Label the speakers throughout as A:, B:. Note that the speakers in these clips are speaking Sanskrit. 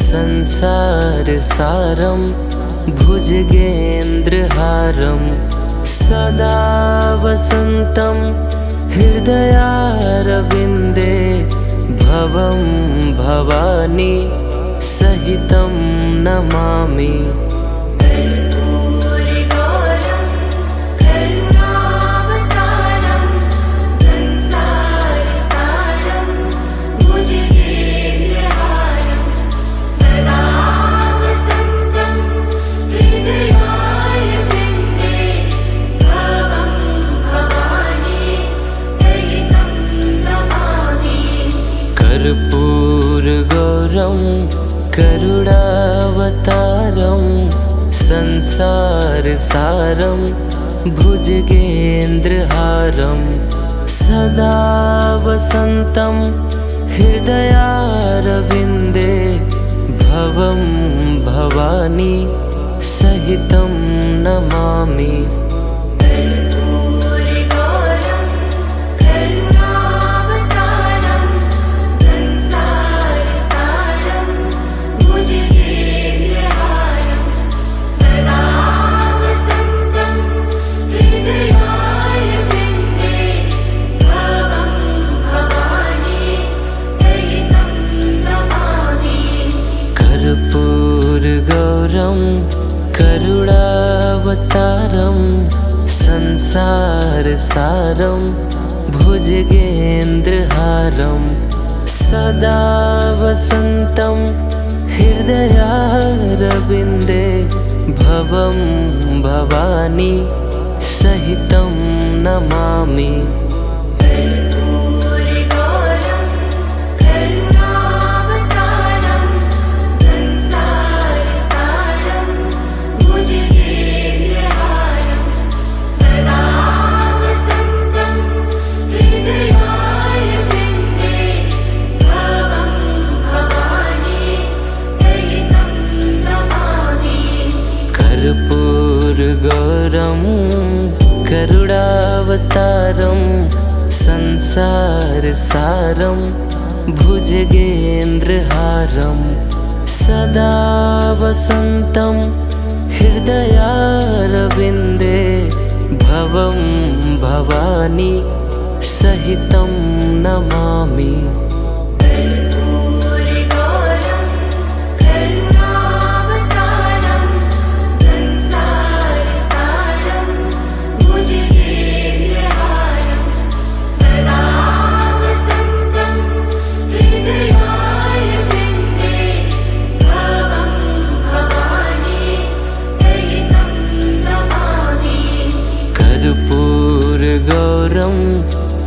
A: संसारसारं भुजगेन्द्रहारं सदा वसन्तं हृदयारविन्दे भवं भवानी सहितं नमामि। कर्पूरगौरं करुणावतारं संसारसारं भुजगेन्द्रहारं सदा वसन्तं हृदयारविन्दे भवं भवानी सहितं नमामि। कर्पूरगौरं करुणावतारं संसारसारं भुजगेन्द्रहारं सदा वसन्तं हृदयारविन्दे भवं भवानी सहितं नमामि। कर्पूरगौरं करुणावतारं संसारसारं भुजगेन्द्रहारं सदा वसन्तं हृदयारविन्दे भवं भवानी सहितं नमामि। कर्पूरगौरं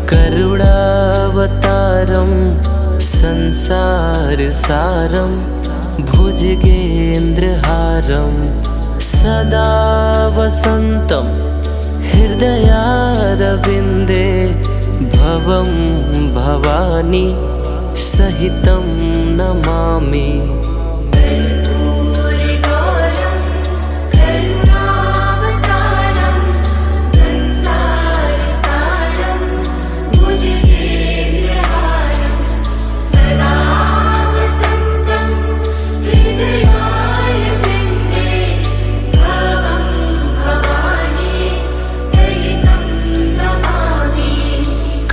A: करुणावतारं संसारसारं भुजगेन्द्रहारं सदा वसन्तं हृदयारविन्दे भवं भवानी सहितं नमामि।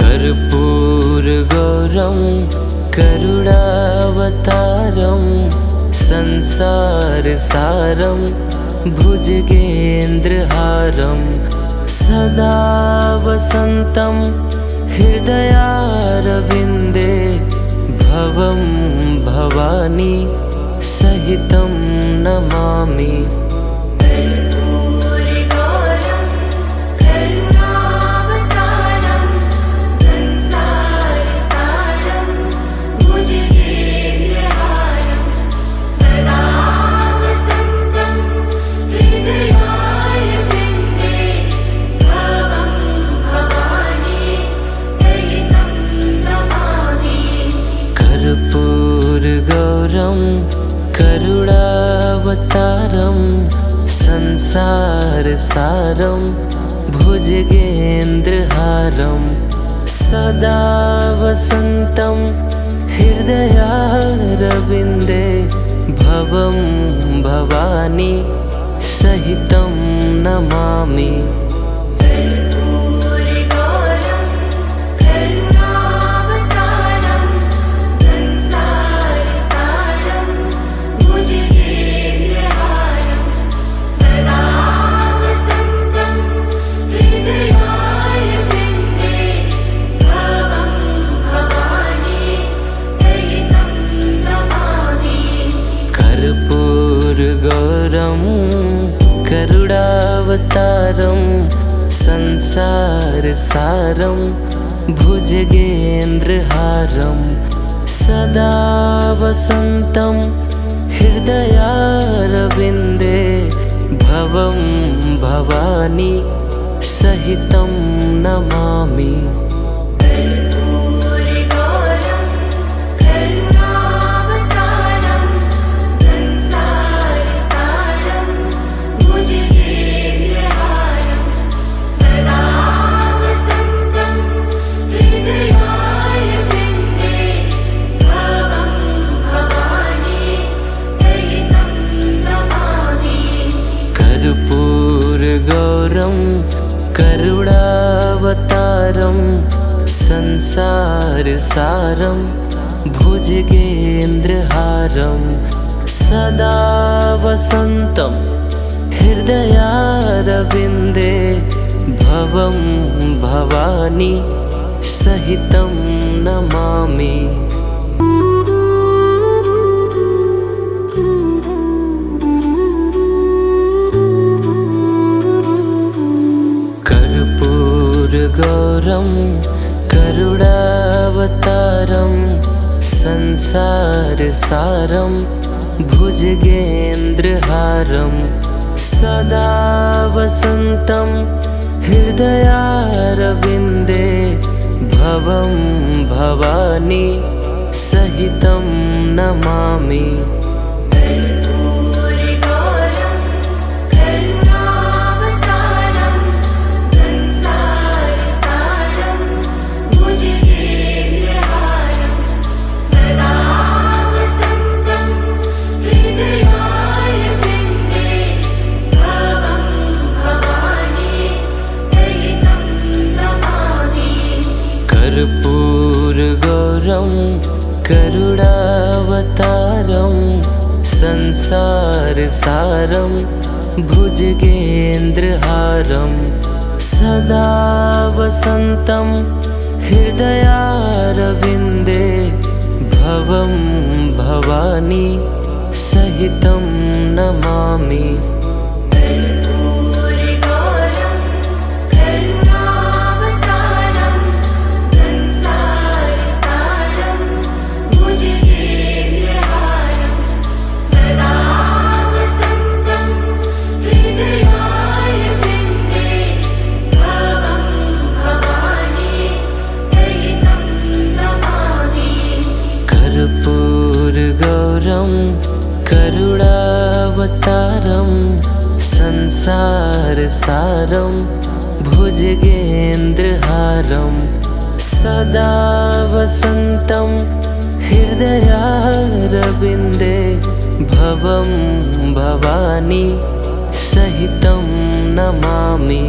A: कर्पूरगौरं करुणावतारं संसारसारं भुजगेन्द्रहारं सदा वसन्तं हृदयारविन्दे भवं भवानी सहितं नमामि। कर्पूरगौरं करुणावतारं संसारसारं भुजगेन्द्रहारं सदा वसन्तं हृदयारविन्दे भवं भवानी सहितं नमामि। कर्पूरगौरं करुणावतारं संसारसारं भुजगेन्द्रहारं सदा वसन्तं हृदयारविन्दे भवं भवानी सहितं नमामि। कर्पूरगौरं करुणावतारं संसारसारं भुजगेन्द्रहारं सदा वसन्तं हृदयारविन्दे भवं भवानी सहितं नमामि। कर्पूरगौरं करुणावतारं संसारसारं भुजगेन्द्रहारं सदा वसन्तं हृदयारविन्दे भवं भवानी सहितं नमामि। कर्पूरगौरं करुणावतारं संसारसारं भुजगेन्द्रहारं सदा वसन्तं हृदयारविन्दे भवं भवानी सहितं नमामि। कर्पूरगौरं करुणावतारं संसारसारं भुजगेन्द्रहारं सदा वसन्तं हृदयारविन्दे भवं भवानी सहितं नमामि।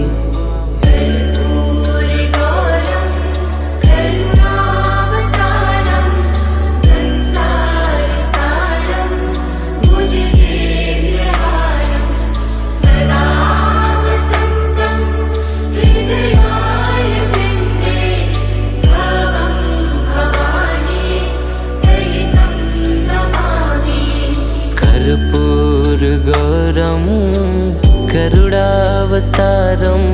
A: कर्पूरगौरं करुणावतारं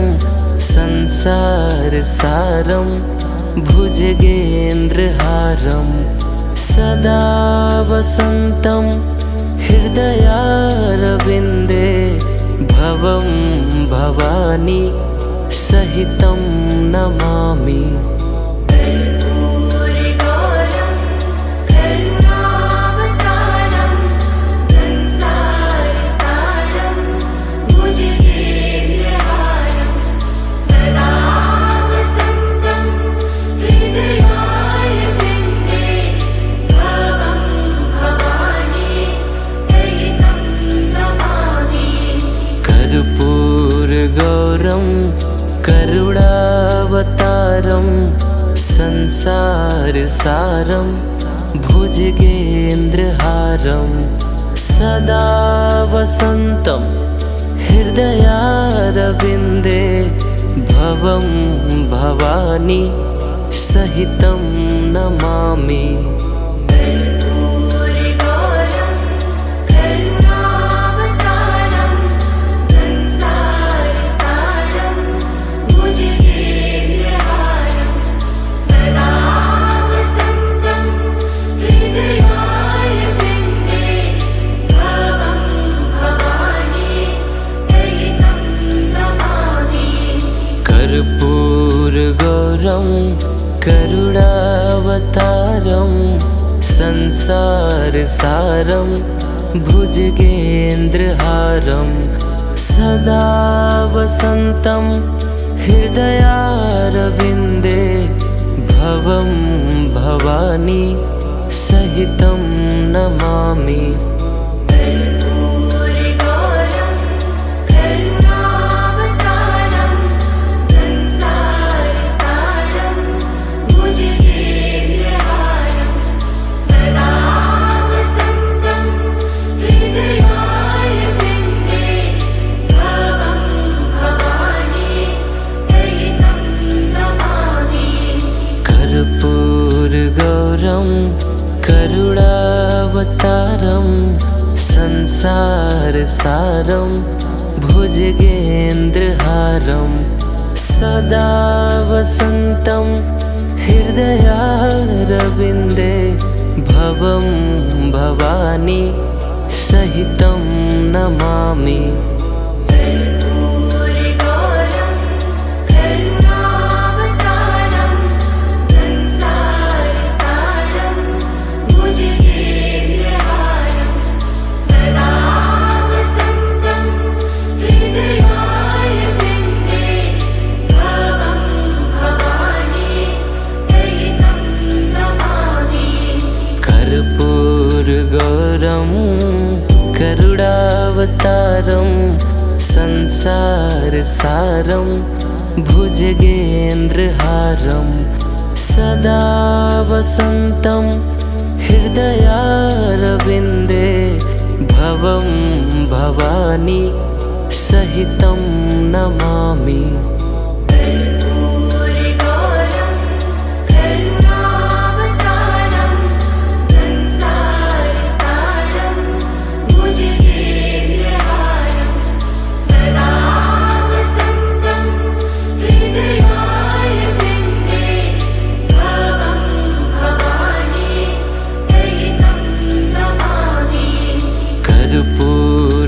A: संसारसारं भुजगेन्द्रहारं सदा वसन्तं हृदयारविन्दे भवं भवानी सहितं नमामि। संसारसारं भुजगेन्द्रहारं सदा वसन्तं हृदयारविन्दे भवं भवानी सहितं नमामि। कर्पूरगौरं करुणावतारं संसारसारं भुजगेन्द्रहारं सदा वसन्तं हृदयारविन्दे भवं भवानी सहितं नमामि। कर्पूरगौरं करुणावतारं संसारसारं भुजगेन्द्रहारं सदा वसन्तं हृदयारविन्दे भवं भवानी सहितं नमामि। कर्पूरगौरं करुणावतारं संसारसारं भुजगेन्द्रहारं सदा वसन्तं हृदयारविन्दे भवं भवानी सहितं नमामि। कर्पूरगौरं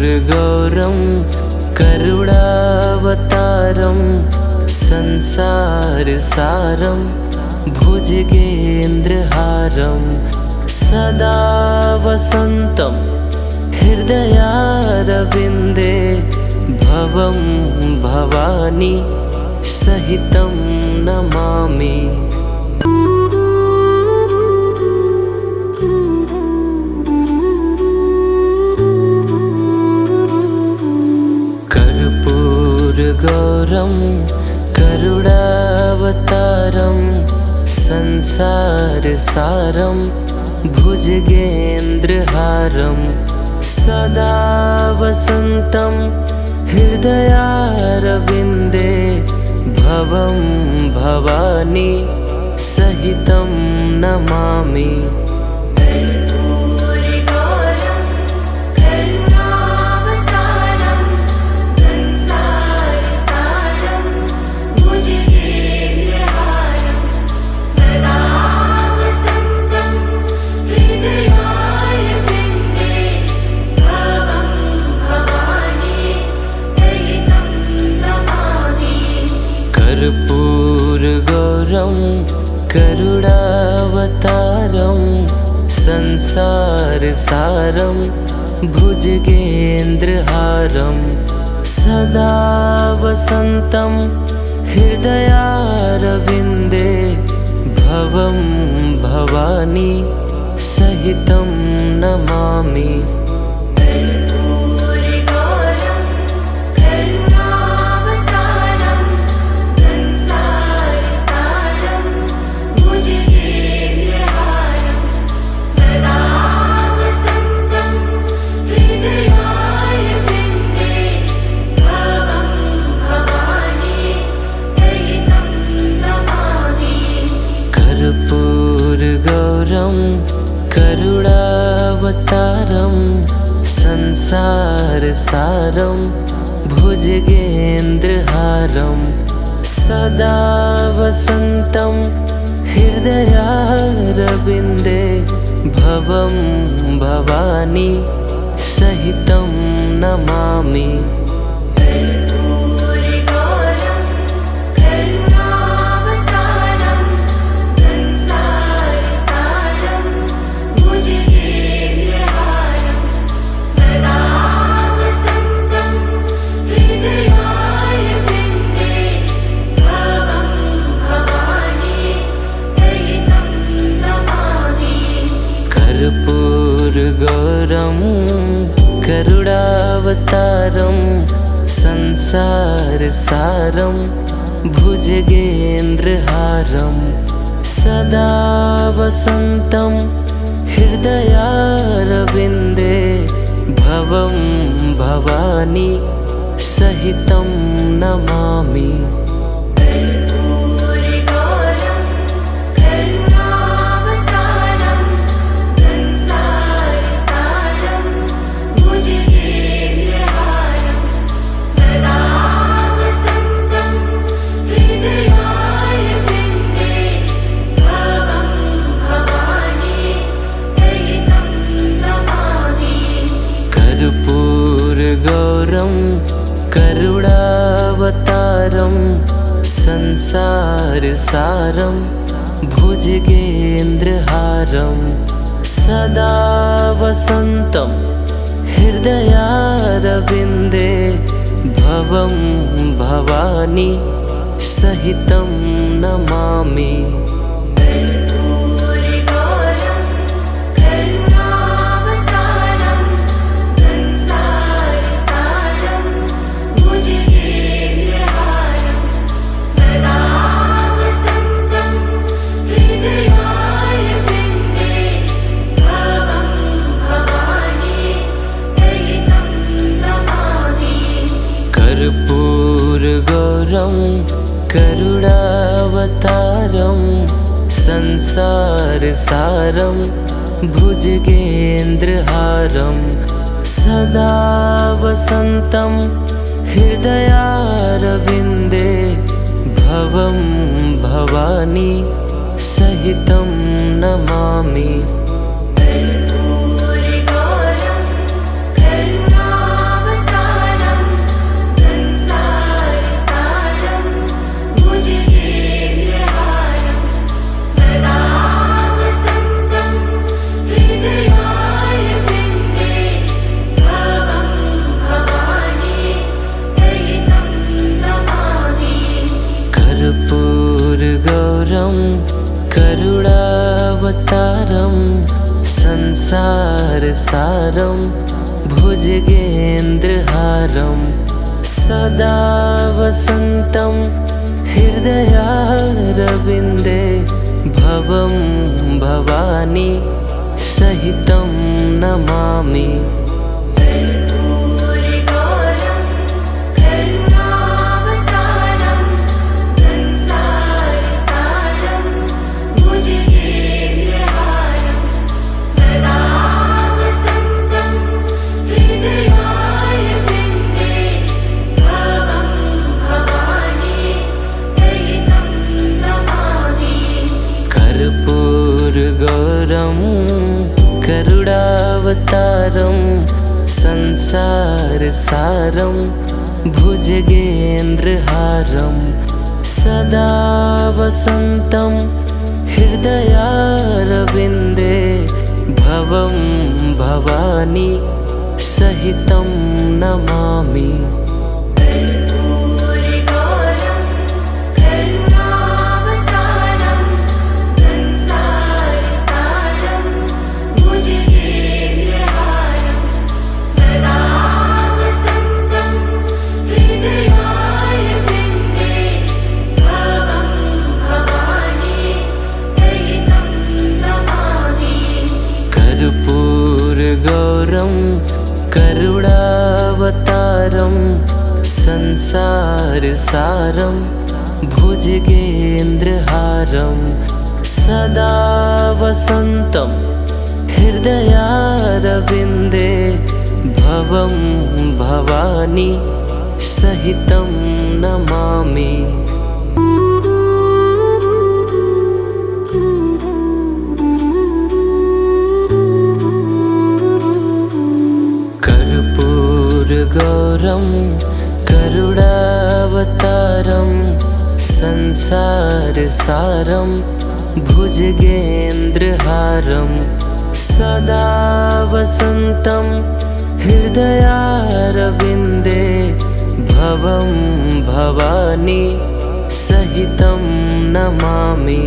A: करुणावतारं संसारसारं भुजगेन्द्रहारं सदा वसन्तं हृदयारविन्दे भवं भवानी सहितं नमामि। कर्पूरगौरं करुणावतारं संसारसारं भुजगेन्द्रहारं सदा वसन्तं हृदयारविन्दे भवं भवानी सहितं नमामि। कर्पूरगौरं करुणावतारं संसारसारं भुजगेन्द्रहारं सदा वसन्तं हृदयारविन्दे भवं भवानी सहितं नमामि।
B: करुणावतारं संसारसारं भुजगेन्द्रहारं
A: संसारसारं भुजगेन्द्रहारं सदा वसन्तं हृदयारविन्दे भवं भवानी सहितं नमामि। कर्पूरगौरं करुणावतारं संसारसारं भुजगेन्द्रहारं सदा वसन्तं हृदयारविन्दे भवं भवानी सहितं नमामि। कर्पूरगौरं करुणावतारं संसारसारं भुजगेन्द्रहारं सदा वसन्तं हृदयारविन्दे भवं भवानी सहितं नमामि। कर्पूरगौरं करुणावतारं संसारसारं भुजगेन्द्रहारं सदा वसन्तं हृदयारविन्दे भवं भवानी सहितं नमामि। कर्पूरगौरं करुणावतारं संसारसारं भुजगेन्द्रहारं सदा वसन्तं हृदयारविन्दे भवं भवानी सहितं नमामि। कर्पूरगौरं करुणावतारं संसारसारं भुजगेन्द्रहारं सदा वसन्तं हृदयारविन्दे भवं भवानी सहितं नमामि। कर्पूरगौरं करुणावतारं संसारसारं भुजगेन्द्रहारं सदा वसन्तं हृदयारविन्दे भवं भवानी सहितं नमामि। कर्पूरगौरं करुणावतारं संसारसारं भुजगेन्द्रहारं सदा वसन्तं हृदयारविन्दे भवं भवानी सहितं नमामि।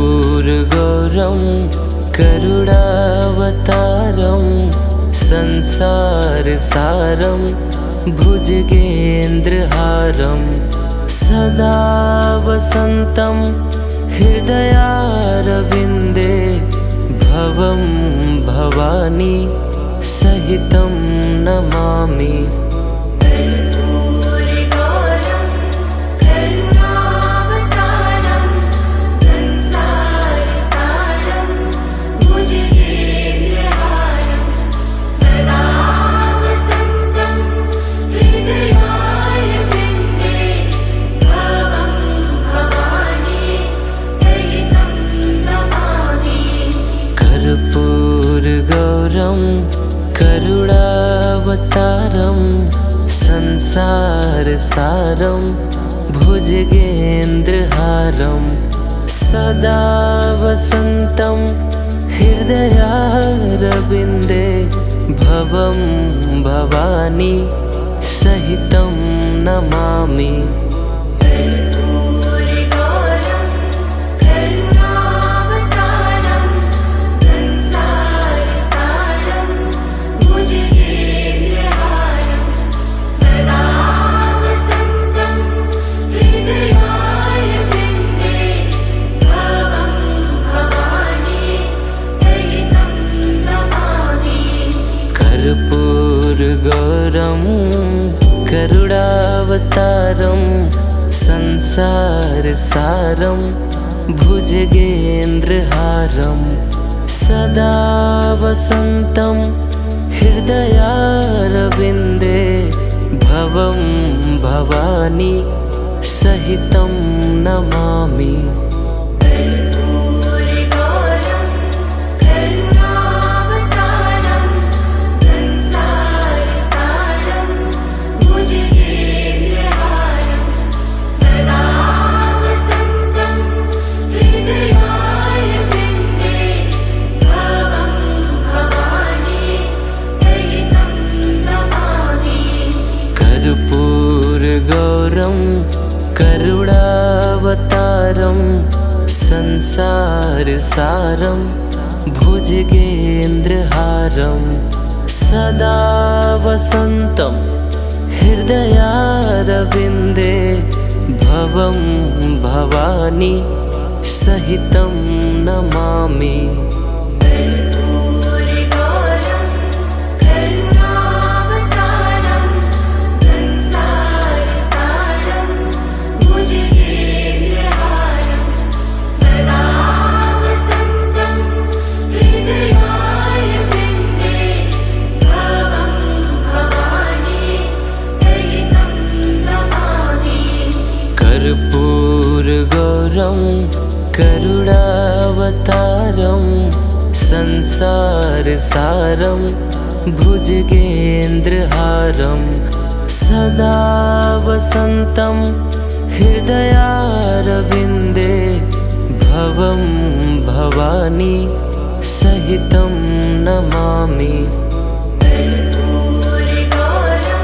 A: कर्पूरगौरं करुणावतारं संसारसारं भुजगेन्द्रहारं सदा वसन्तं हृदयारविन्दे भवं भवानी सहितं नमामि। कर्पूरगौरं करुणावतारं संसारसारं भुजगेन्द्रहारं सदा वसन्तं हृदयारविन्दे भवं भवानी सहितं नमामि। कर्पूरगौरं करुणावतारं संसारसारं भुजगेन्द्रहारं सदा वसन्तं हृदयारविन्दे भवं भवानी सहितं नमामि। कर्पूरगौरं करुणावतारं संसारसारं भुजगेन्द्रहारं सदा वसन्तं हृदयारविन्दे भवं भवानी सहितं नमामि। कर्पूरगौरं करुणावतारं संसारसारं भुजगेन्द्रहारं सदा वसन्तं हृदयारविन्दे भवं भवानी सहितं नमामि।
B: कर्पूरगौरं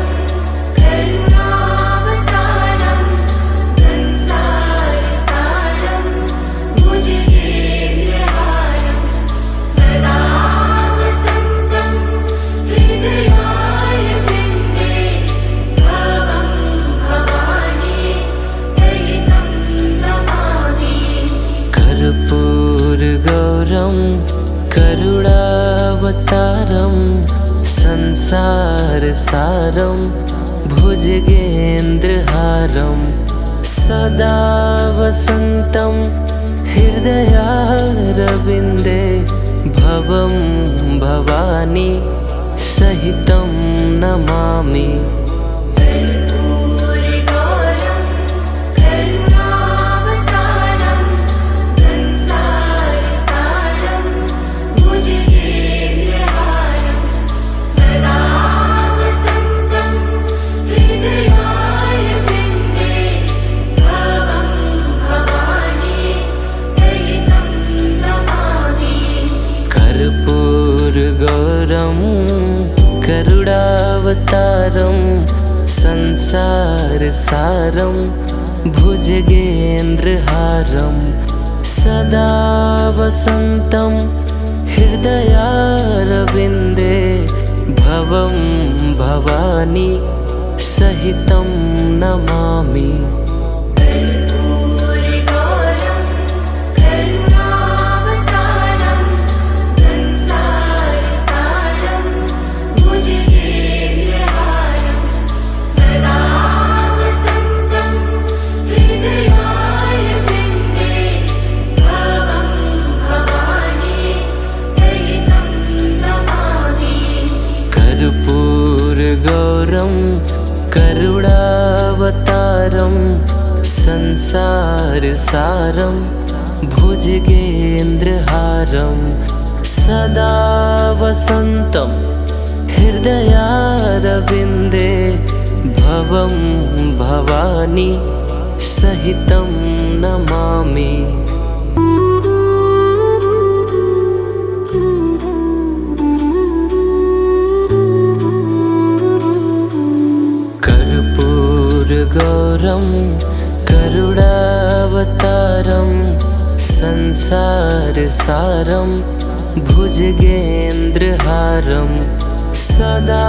A: करुणावतारं संसारसारं भुजगेन्द्रहारं सदा वसन्तं हृदयारविन्दे भवं भवानी सहितं नमामि। कर्पूरगौरं करुणावतारं संसारसारं भुजगेन्द्रहारं सदा वसन्तं हृदयारविन्दे भवं भवानी सहितं नमामि। कर्पूरगौरं करुणावतारं संसारसारं भुजगेन्द्रहारं सदा वसन्तं हृदयारविन्दे भवं भवानी सहितं नमामि। कर्पूरगौरं करुणावतारं संसारसारं भुजगेन्द्रहारं सदा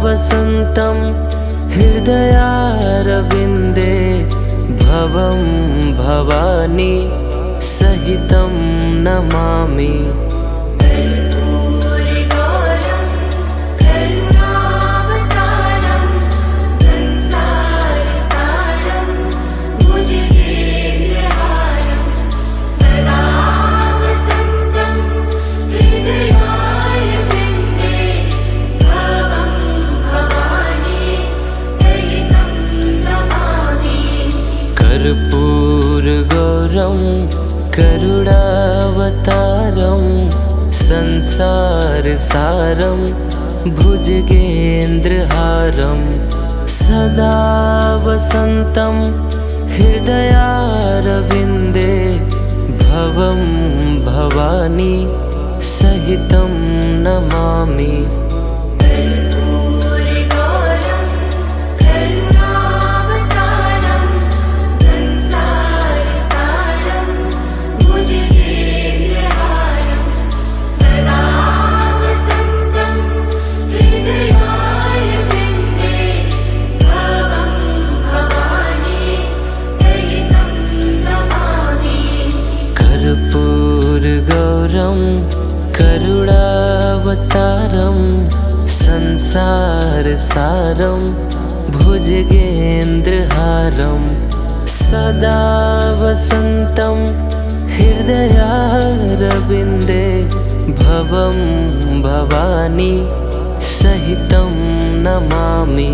A: वसन्तं हृदयारविन्दे भवं भवानी सहितं नमामि। कर्पूरगौरं करुणावतारं संसारसारं भुजगेन्द्रहारं सदा वसन्तं हृदयारविन्दे भवं भवानी सहितं नमामि। कर्पूरगौरं करुणावतारं संसारसारं भुजगेन्द्रहारं सदा वसन्तं हृदयारविन्दे भवं भवानी सहितं नमामि।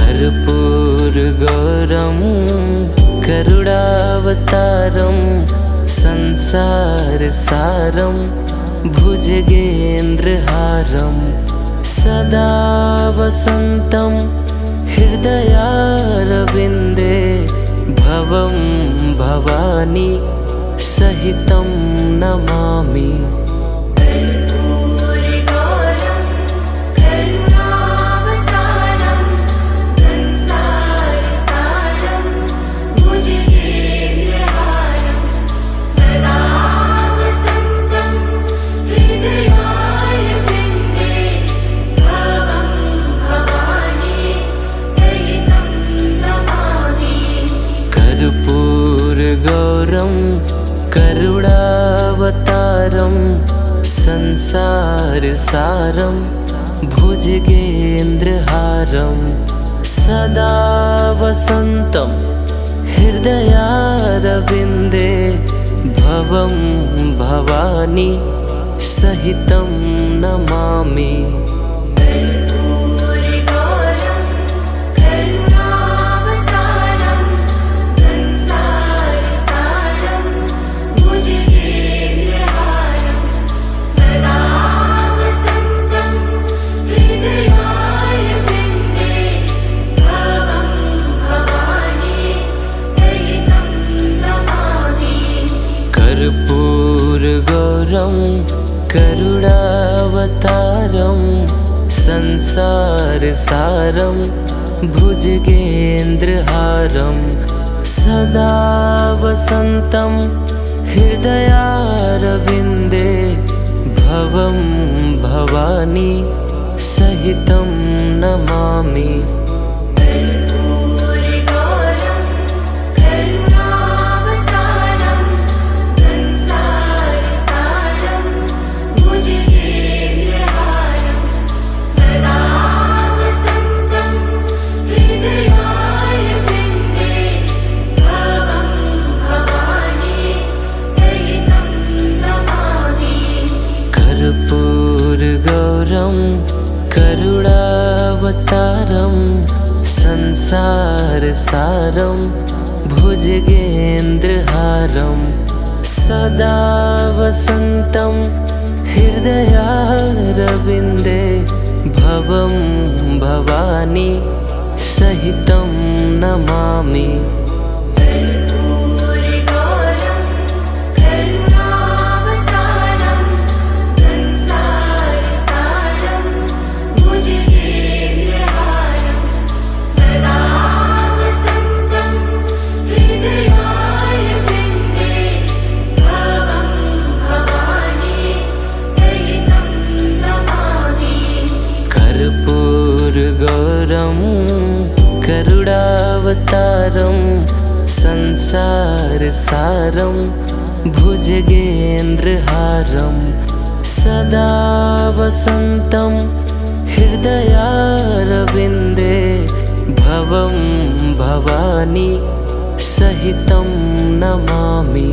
A: कर्पूरगौरं करुणावतारं संसारसारं भुजगेन्द्रहारं सदा वसन्तं हृदयारविन्दे भवं भवानी सहितं नमामि।
B: कर्पूरगौरं करुणावतारं संसारसारं
A: संसारसारं भुजगेन्द्रहारं सदा वसन्तं हृदयारविन्दे भवं भवानी सहितं नमामि। कर्पूरगौरं करुणावतारं संसारसारं भुजगेन्द्रहारं सदा वसन्तं हृदयारविन्दे भवं भवानी सहितं नमामि। कर्पूरगौरं करुणावतारं संसारसारं भुजगेन्द्रहारं सदा वसन्तं हृदयारविन्दे भवं भवानी सहितं नमामि। कर्पूरगौरं करुणावतारं संसारसारं भुजगेन्द्रहारं सदा वसन्तं हृदयारविन्दे भवं भवानी सहितं नमामि।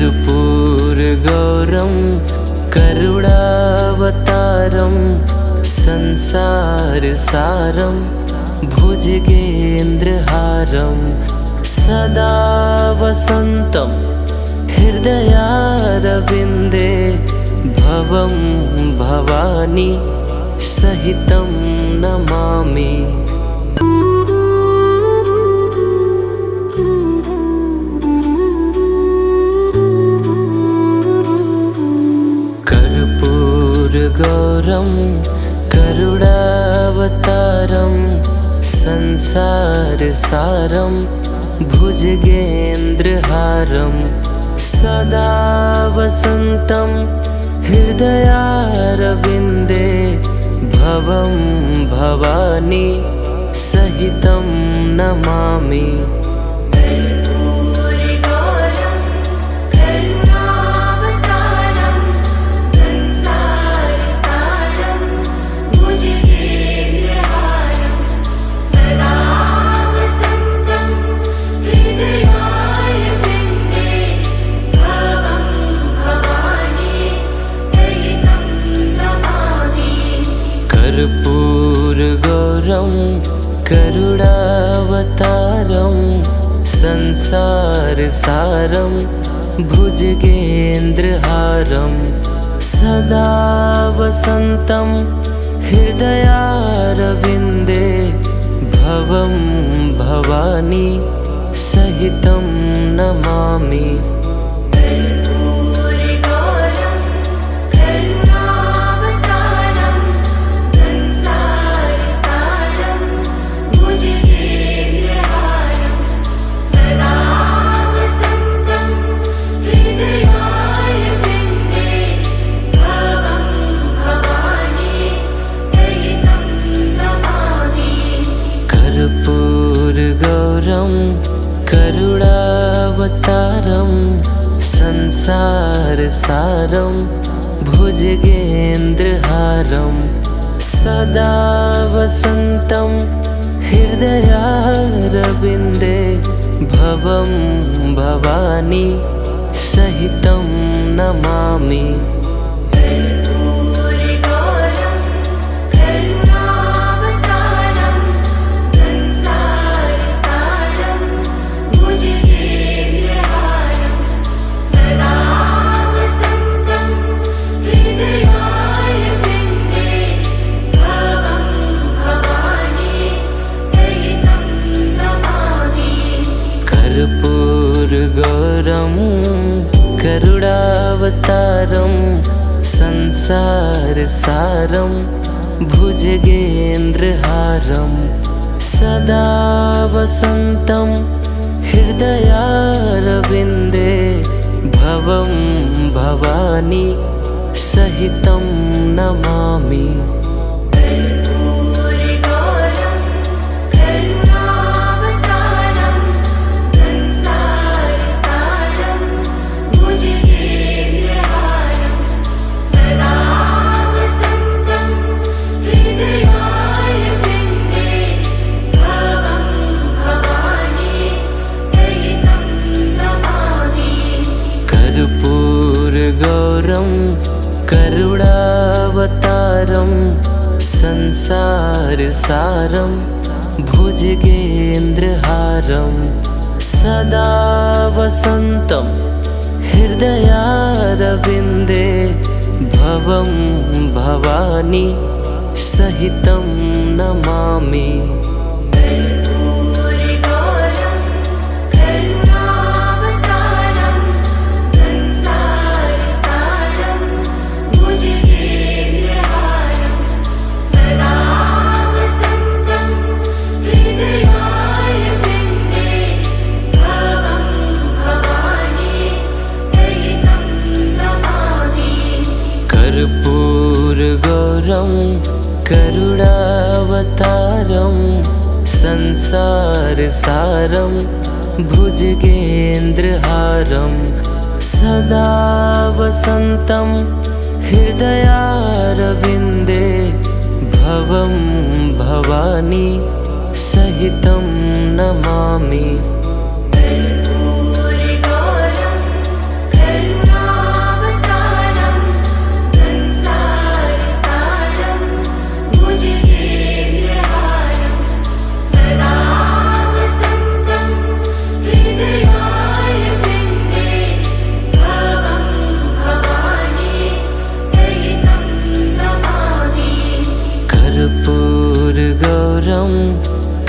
A: कर्पूरगौरं करुणावतारं संसारसारं भुजगेन्द्रहारं सदा वसन्तं हृदयारविन्दे भवं भवानी सहितं नमामि। कर्पूरगौरं करुणावतारं संसारसारं भुजगेन्द्रहारं सदा वसन्तं हृदयारविन्दे भवं भवानी सहितं नमामि। कर्पूरगौरं करुणावतारं संसारसारं भुजगेन्द्रहारं सदा वसन्तं हृदयारविन्दे भवं भवानी सहितं नमामि। करुणावतारं संसारसारं भुजगेन्द्रहारं सदा वसन्तं हृदयारविन्दे भवं भवानी सहितं नमामि। कर्पूरगौरं करुणावतारं संसारसारं भुजगेन्द्रहारं सदा वसन्तं हृदयारविन्दे भवं भवानी सहितं नमामि। कर्पूरगौरं करुणावतारं संसारसारं भुजगेन्द्रहारं सदा वसन्तं हृदयारविन्दे भवं भवानी सहितं नमामि। कर्पूरगौरं करुणावतारं संसारसारं भुजगेन्द्रहारं सदा वसन्तं हृदयारविन्दे भवं भवानी सहितं नमामि। कर्पूरगौरं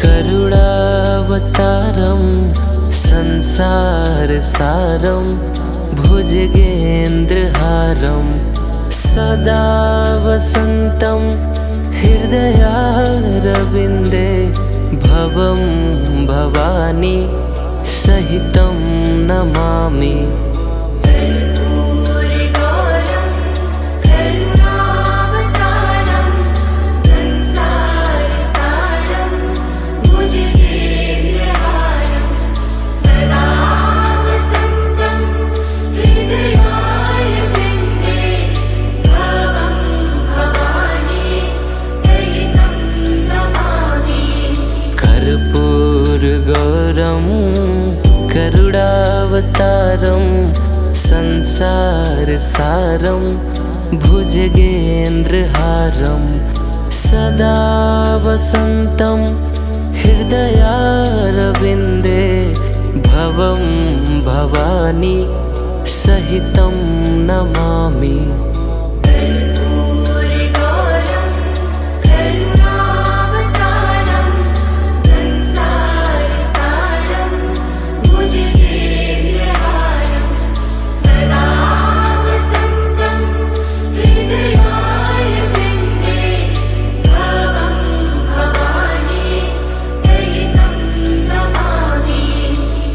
A: करुणावतारं संसारसारं भुजगेन्द्रहारं सदा वसन्तं हृदयारविन्दे भवं भवानी सहितं नमामि। कर्पूरगौरं करुणावतारं संसारसारं भुजगेन्द्रहारं सदा वसन्तं हृदयारविन्दे भवं भवानी सहितं नमामि।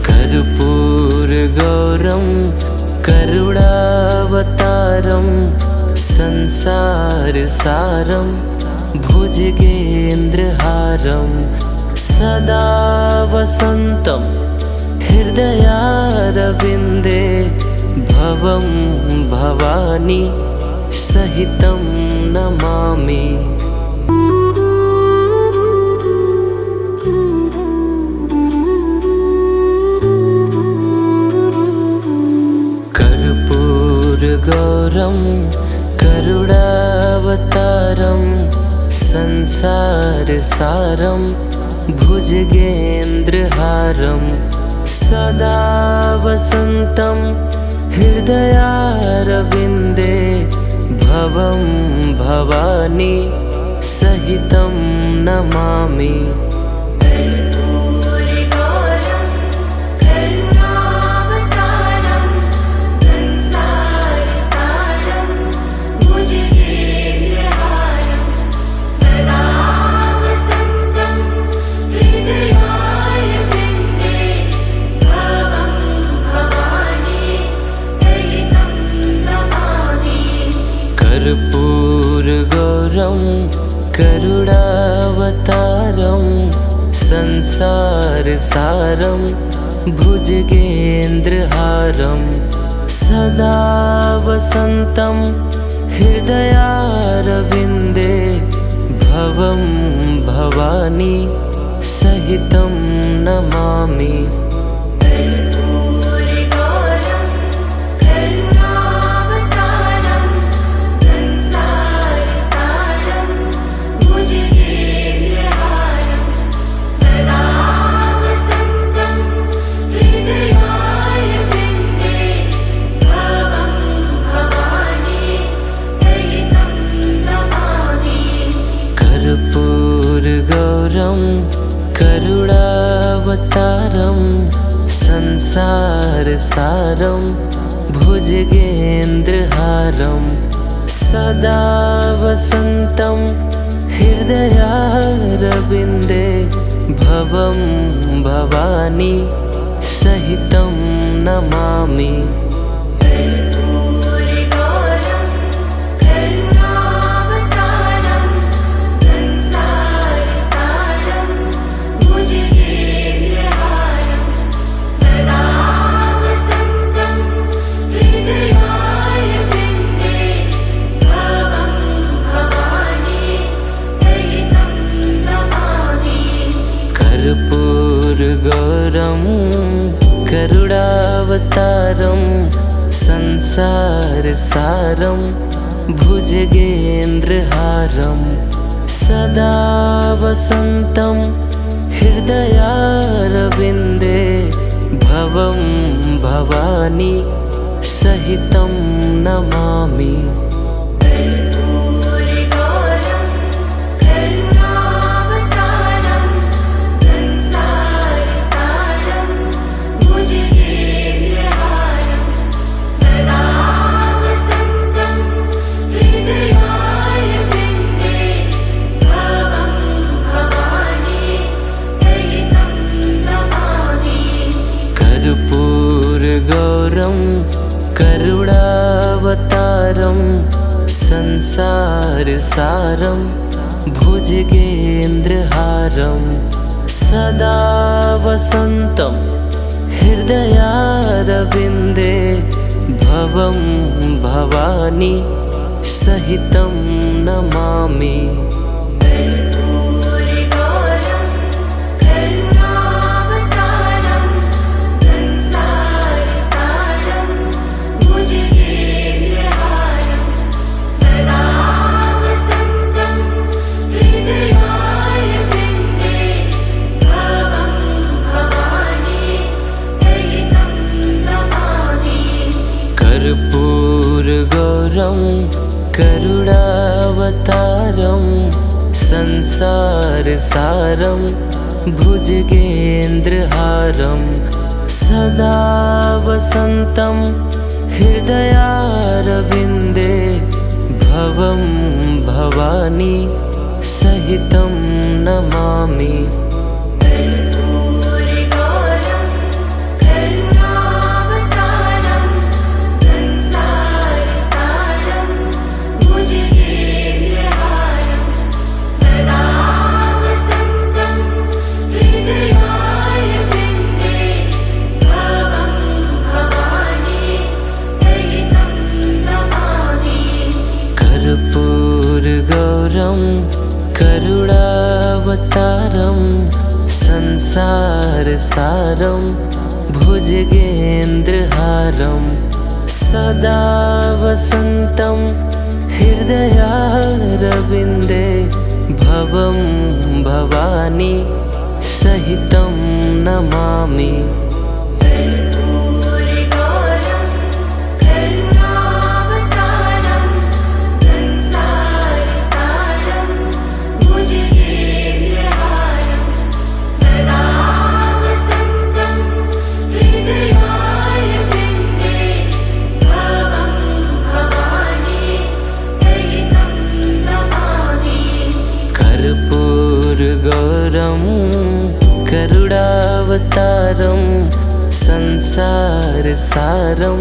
A: कर्पूरगौरं करुणावतारं संसारसारं भुजगेन्द्रहारं सदा वसन्तं हृदयारविन्दे भवं भवानी सहितं नमामि। कर्पूरगौरं करुणावतारं संसारसारं भुजगेन्द्रहारं सदा वसन्तं हृदयारविन्दे भवं भवानी सहितं नमामि। कर्पूरगौरं करुणावतारं संसारसारं भुजगेन्द्रहारं सदा वसन्तं हृदयारविन्दे भवं भवानी सहितं नमामि। कर्पूरगौरं करुणावतारं संसारसारं भुजगेन्द्रहारं सदा वसन्तं हृदयारविन्दे भवं भवानी सहितं नमामि। कर्पूरगौरं करुणावतारं संसारसारं भुजगेन्द्रहारं सदा वसन्तं हृदयारविन्दे भवं भवानी सहितं नमामि। कर्पूरगौरं करुणावतारं संसारसारं भुजगेन्द्रहारं सदा वसन्तं हृदयारविन्दे भवं भवानी सहितं नमामि। कर्पूरगौरं करुणावतारं संसारसारं भुजगेन्द्रहारं सदा वसन्तं हृदयारविन्दे भवं भवानी सहितं नमामि। संसारसारं भुजगेन्द्रहारं सदा वसन्तं हृदयारविन्दे भवं भवानी सहितं नमामि। कर्पूरगौरं करुणावतारं संसारसारं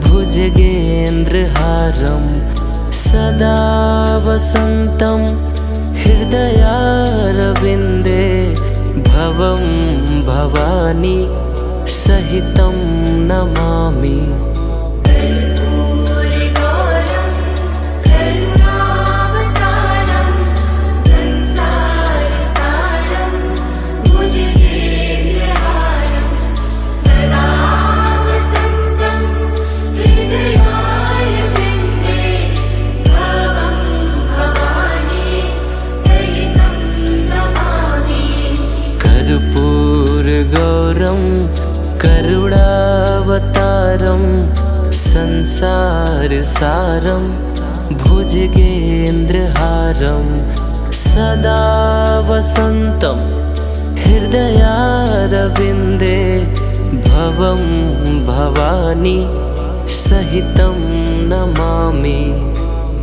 A: भुजगेन्द्रहारं सदा वसन्तं हृदयारविन्दे भवं भवानी सहितं नमामि। कर्पूरगौरं करुणावतारं संसारसारं भुजगेन्द्रहारं सदा वसन्तं हृदयारविन्दे भवं भवानी सहितं नमामि।